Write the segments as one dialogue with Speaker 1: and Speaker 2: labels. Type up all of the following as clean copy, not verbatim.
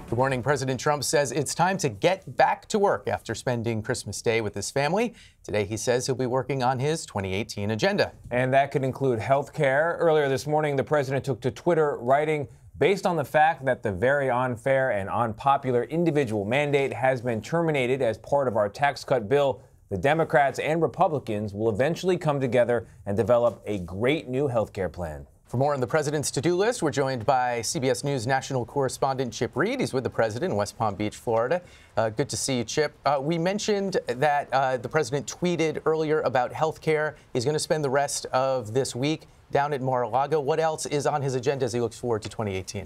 Speaker 1: Good morning. President Trump says it's time to get back to work after spending Christmas Day with his family. Today, he says he'll be working on his 2018 agenda.
Speaker 2: And that could include health care. Earlier this morning, the president took to Twitter, writing, based on the fact that the very unfair and unpopular individual mandate has been terminated as part of our tax cut bill, the Democrats and Republicans will eventually come together and develop a great new health care plan.
Speaker 1: For more on the president's to-do list, we're joined by CBS News national correspondent Chip Reid. He's with the president in West Palm Beach, Florida. Good to see you, Chip. We mentioned that the president tweeted earlier about health care. He's going to spend the rest of this week down at Mar-a-Lago. What else is on his agenda as he looks forward to 2018?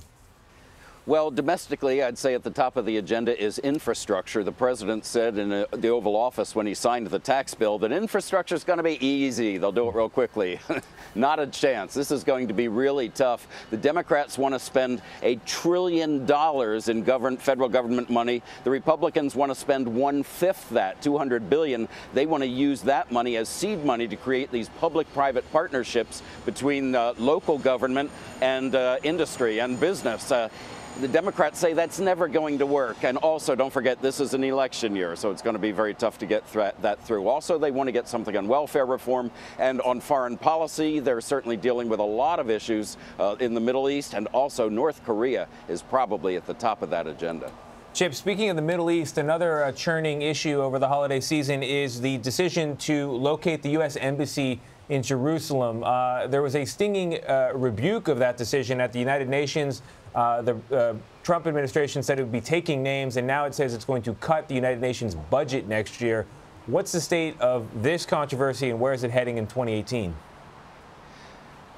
Speaker 3: Well, domestically, I'd say at the top of the agenda is infrastructure. The president said in the Oval Office when he signed the tax bill that infrastructure is going to be easy. They'll do it real quickly. Not a chance. This is going to be really tough. The Democrats want to spend $1 trillion in federal government money. The Republicans want to spend 1/5 that, $200 billion. They want to use that money as seed money to create these public-private partnerships between local government and industry and business. The Democrats say that's never going to work. And also, don't forget, this is an election year, so it's going to be very tough to get that through. Also, they want to get something on welfare reform and on foreign policy. They're certainly dealing with a lot of issues in the Middle East, and also North Korea is probably at the top of that agenda.
Speaker 2: Chip, speaking of the Middle East, another churning issue over the holiday season is the decision to locate the U.S. Embassy in Jerusalem. There was a stinging rebuke of that decision at the United Nations. The Trump administration said it would be taking names, and now it says it's going to cut the United Nations budget next year. What's the state of this controversy, and where is it heading in 2018?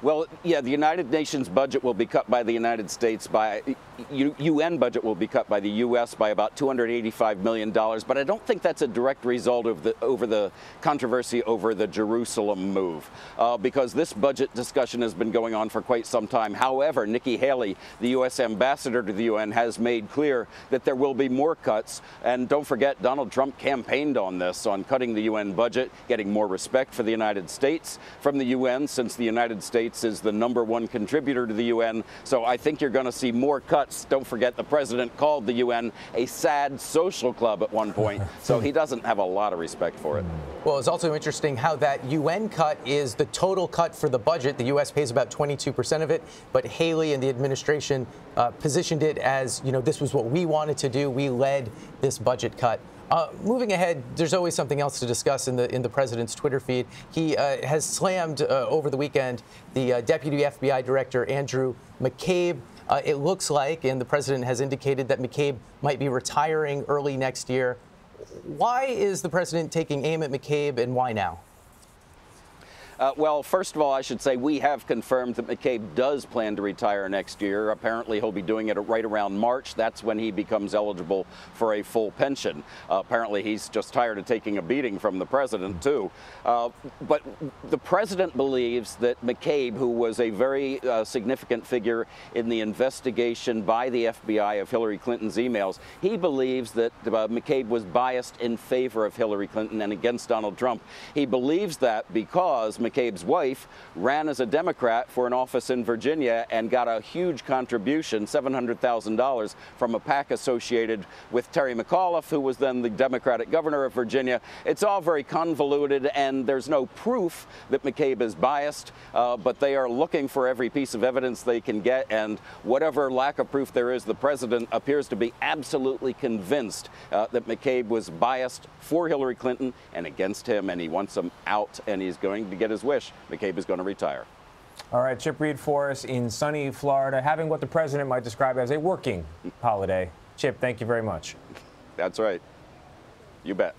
Speaker 3: Well, yeah, the United Nations budget will be cut by the United States UN budget will be cut by the U.S. by about $285 million. But I don't think that's a direct result of the controversy over the Jerusalem move, because this budget discussion has been going on for quite some time. However, Nikki Haley, the U.S. ambassador to the UN, has made clear that there will be more cuts. And don't forget, Donald Trump campaigned on this, on cutting the UN budget, getting more respect for the United States from the UN, since the United States is the #1 contributor to the UN. So I think you're going to see more cuts. Don't forget, the president called the UN a sad social club at one point, so he doesn't have a lot of respect for it.
Speaker 1: Well, it's also interesting how that UN cut is the total cut for the budget. The U.S. pays about 22% of it, but Haley and the administration positioned it as, you know, this was what we wanted to do. We led this budget cut. Moving ahead, there's always something else to discuss in the president's Twitter feed. He has slammed over the weekend the Deputy FBI Director Andrew McCabe. It looks like, and the president has indicated, that McCabe might be retiring early next year. Why is the president taking aim at McCabe, and why now?
Speaker 3: Well, first of all, I should say we have confirmed that McCabe does plan to retire next year. Apparently, he'll be doing it right around March. That's when he becomes eligible for a full pension. Apparently, he's just tired of taking a beating from the president, too. But the president believes that McCabe, who was a very significant figure in the investigation by the FBI of Hillary Clinton's emails, he believes that McCabe was biased in favor of Hillary Clinton and against Donald Trump. He believes that because McCabe's wife ran as a Democrat for an office in Virginia and got a huge contribution, $700,000, from a PAC associated with Terry McAuliffe, who was then the Democratic governor of Virginia. It's all very convoluted, and there's no proof that McCabe is biased, but they are looking for every piece of evidence they can get, and whatever lack of proof there is, the president appears to be absolutely convinced that McCabe was biased for Hillary Clinton and against him, and he wants him out, and he's going to get his wish. McCabe is going to retire.
Speaker 2: All right, Chip Reid for us in sunny Florida, having what the president might describe as a working holiday. Chip, thank you very much.
Speaker 3: That's right. You bet.